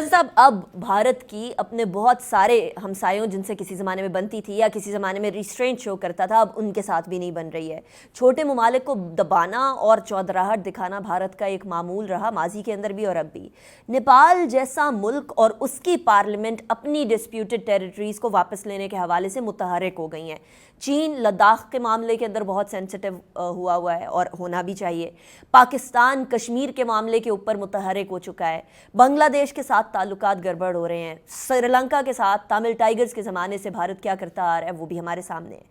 President صاحب، اب بھارت کی اپنے بہت سارے ہمسایوں جن سے کسی زمانے میں بنتی تھی یا کسی زمانے میں ریسٹرینٹ شو کرتا تھا، اب ان کے ساتھ بھی نہیں بن رہی ہے۔ چھوٹے ممالک کو دبانا اور چودراہٹ دکھانا بھارت کا ایک معمول رہا، ماضی کے اندر بھی اور اب بھی۔ نیپال جیسا ملک اور اس کی پارلیمنٹ اپنی ڈسپیوٹڈ ٹیریٹریز کو واپس لینے کے حوالے سے متحرک ہو گئی ہیں۔ چین لداخ کے معاملے کے اندر بہت سینسٹیو ہوا ہے اور ہونا بھی چاہیے۔ پاکستان کشمیر کے معاملے کے اوپر متحرک ہو چکا ہے۔ بنگلہ دیش کے ساتھ تعلقات گڑبڑ ہو رہے ہیں۔ سری لنکا کے ساتھ تامل ٹائیگرز کے زمانے سے بھارت کیا کرتا آ رہا ہے وہ بھی ہمارے سامنے ہے۔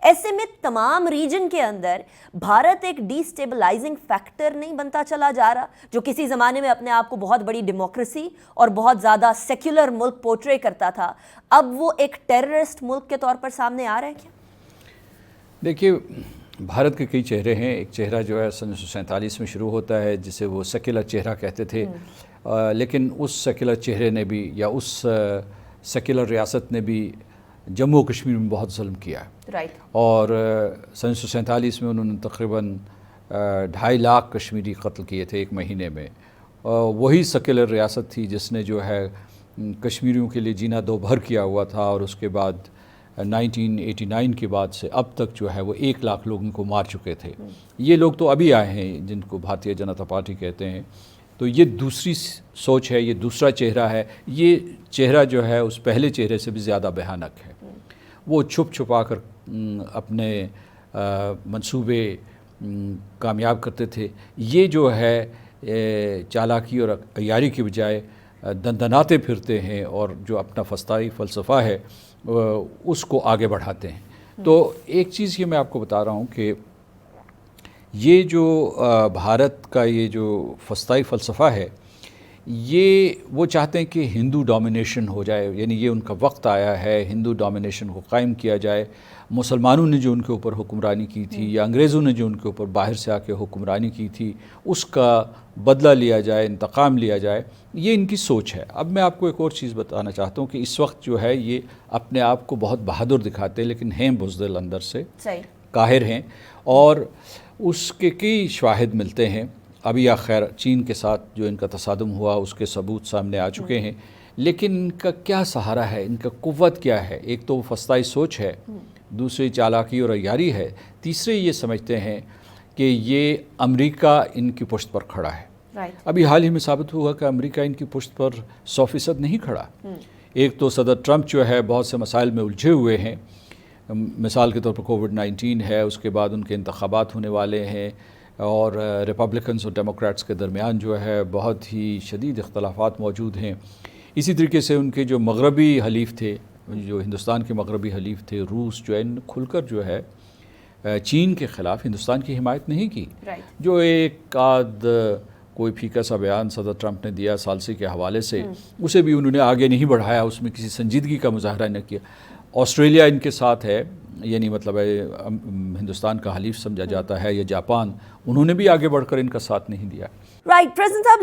ایسے میں تمام ریجن کے اندر بھارت ایک ڈی سٹیبلائزنگ فیکٹر نہیں بنتا چلا جا رہا، جو کسی زمانے میں اپنے آپ کو بہت بڑی ڈیموکریسی اور بہت زیادہ سیکولر ملک پورٹرے کرتا تھا، اب وہ ایک ٹیررسٹ ملک کے طور پر سامنے آ رہا ہے کیا؟ دیکھیے، بھارت کے کئی چہرے ہیں۔ ایک چہرہ جو ہے 1947 میں شروع ہوتا ہے جسے وہ سیکولر چہرہ کہتے تھے، لیکن اس سیکولر چہرے نے بھی یا اس سیکولر ریاست نے بھی جموں و کشمیر میں بہت ظلم کیا ہے۔ اور 1947 میں انہوں نے تقریباً 2.5 لاکھ کشمیری قتل کیے تھے ایک مہینے میں۔ وہی سیکولر ریاست تھی جس نے جو ہے کشمیریوں کے لیے جینا دو بھر کیا ہوا تھا، اور اس کے بعد 1989 کے بعد سے اب تک جو ہے وہ 1 لاکھ لوگوں کو مار چکے تھے۔ یہ لوگ تو ابھی آئے ہیں جن کو بھارتیہ جنتا پارٹی کہتے ہیں، تو یہ دوسری سوچ ہے، یہ دوسرا چہرہ ہے۔ یہ چہرہ جو ہے اس پہلے چہرے سے بھی زیادہ بھیانک ہے۔ وہ چھپ چھپا کر اپنے منصوبے کامیاب کرتے تھے۔ یہ جو ہے چالاکی اور عیاری کی بجائے دندناتے پھرتے ہیں، اور جو اپنا فسطائی فلسفہ ہے اس کو آگے بڑھاتے ہیں۔ تو ایک چیز یہ میں آپ کو بتا رہا ہوں کہ یہ جو بھارت کا یہ جو فسطائی فلسفہ ہے، یہ وہ چاہتے ہیں کہ ہندو ڈومینیشن ہو جائے، یعنی یہ ان کا وقت آیا ہے ہندو ڈومینیشن کو قائم کیا جائے۔ مسلمانوں نے جو ان کے اوپر حکمرانی کی تھی یا انگریزوں نے جو ان کے اوپر باہر سے آ کے حکمرانی کی تھی، اس کا بدلہ لیا جائے، انتقام لیا جائے، یہ ان کی سوچ ہے۔ اب میں آپ کو ایک اور چیز بتانا چاہتا ہوں کہ اس وقت جو ہے یہ اپنے آپ کو بہت بہادر دکھاتے ہیں، لیکن ہیں بزدل اندر سے، قاہر ہیں، اور اس کے کئی شواہد ملتے ہیں۔ ابھی خیر چین کے ساتھ جو ان کا تصادم ہوا اس کے ثبوت سامنے آ چکے ہیں، لیکن ان کا کیا سہارا ہے، ان کا قوت کیا ہے؟ ایک تو وہ فسطائی سوچ ہے، دوسری چالاکی اور عیاری ہے، تیسرے یہ سمجھتے ہیں کہ یہ امریکہ ان کی پشت پر کھڑا ہے۔ ابھی حال ہی میں ثابت ہوا کہ امریکہ ان کی پشت پر 100% نہیں کھڑا۔ ایک تو صدر ٹرمپ جو ہے بہت سے مسائل میں الجھے ہوئے ہیں، مثال کے طور پر کووڈ-19 ہے، اس کے بعد ان کے انتخابات ہونے والے ہیں، اور ریپبلکنز اور ڈیموکریٹس کے درمیان جو ہے بہت ہی شدید اختلافات موجود ہیں۔ اسی طریقے سے ان کے جو مغربی حلیف تھے، جو ہندوستان کے مغربی حلیف تھے، روس، جو ان کھل کر جو ہے چین کے خلاف ہندوستان کی حمایت نہیں کی۔ جو ایک آدھ کوئی پھیکا سا بیان صدر ٹرمپ نے دیا ثالثی کے حوالے سے، اسے بھی انہوں نے آگے نہیں بڑھایا، اس میں کسی سنجیدگی کا مظاہرہ نہ کیا۔ آسٹریلیا ان کے ساتھ ہے، یعنی مطلب ہندوستان کا حلیف سمجھا جاتا ہے، یا جاپان، انہوں نے بھی آگے بڑھ کر ان کا ساتھ نہیں دیا۔ پریزیڈنٹ صاحب،